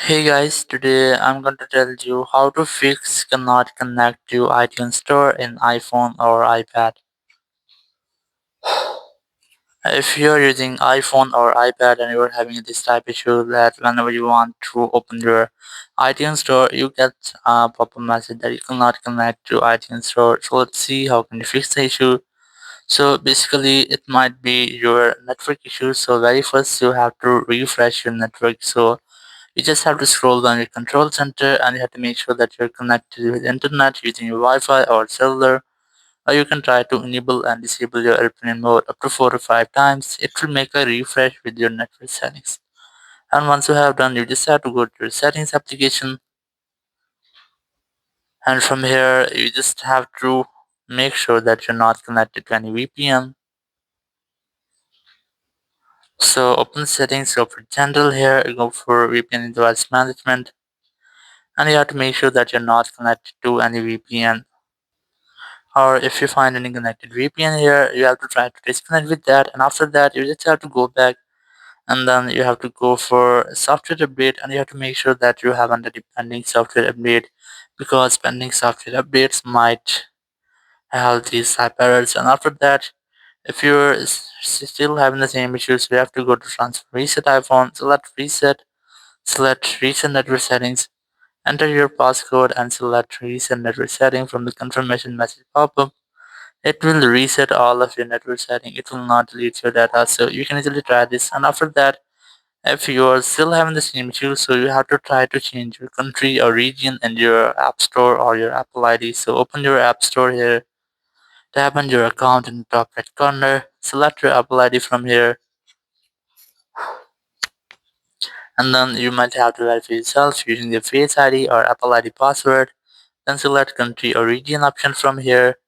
Hey guys, today I'm going to tell you how to fix cannot connect to iTunes Store in iPhone or iPad. If you're using iPhone or iPad and you're having this type issue that whenever you want to open your iTunes Store, you get a pop-up message that you cannot connect to iTunes Store. So let's see how can you fix the issue. So basically it might be your network issue. So very first you have to refresh your network. So you just have to scroll down your control center and you have to make sure that you're connected with internet using your Wi-Fi or cellular. Or you can try to enable and disable your airplane mode up to 4 to 5 times. It will make a refresh with your network settings. And once you have done, you just have to go to your settings application. And from here, you just have to make sure that you're not connected to any VPN. So open settings, go for general here, go for VPN device management. And you have to make sure that you're not connected to any VPN. Or if you find any connected VPN here, you have to try to disconnect with that, and after that you just have to go back and then you have to go for software update, and you have to make sure that you have under the pending software update, because pending software updates might have these type errors. And after that, if you're still having the same issues, you have to go to transfer reset iPhone, select reset network settings, enter your passcode and select reset network setting from the confirmation message pop-up. It will reset all of your network setting. It will not delete your data. So you can easily try this. And after that, if you are still having the same issue, so you have to try to change your country or region in your app store or your Apple ID. So open your app store here, tap on your account in the top right corner, select your Apple ID from here, and then you might have to verify yourself using your Face ID or Apple ID password. Then select country or region option from here,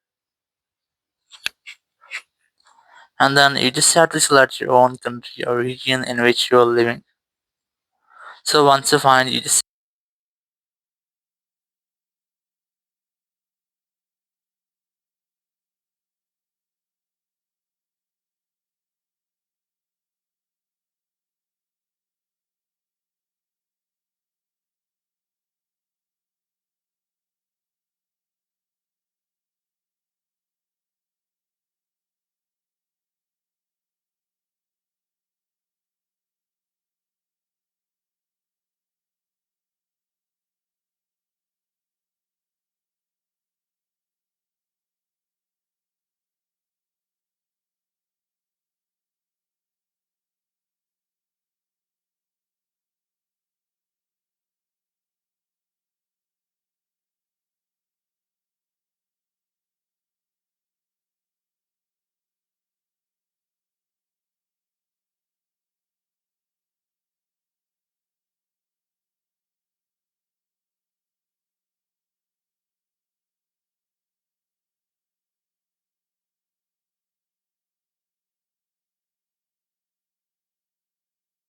and then you just have to select your own country or region in which you're living. So once you find, you just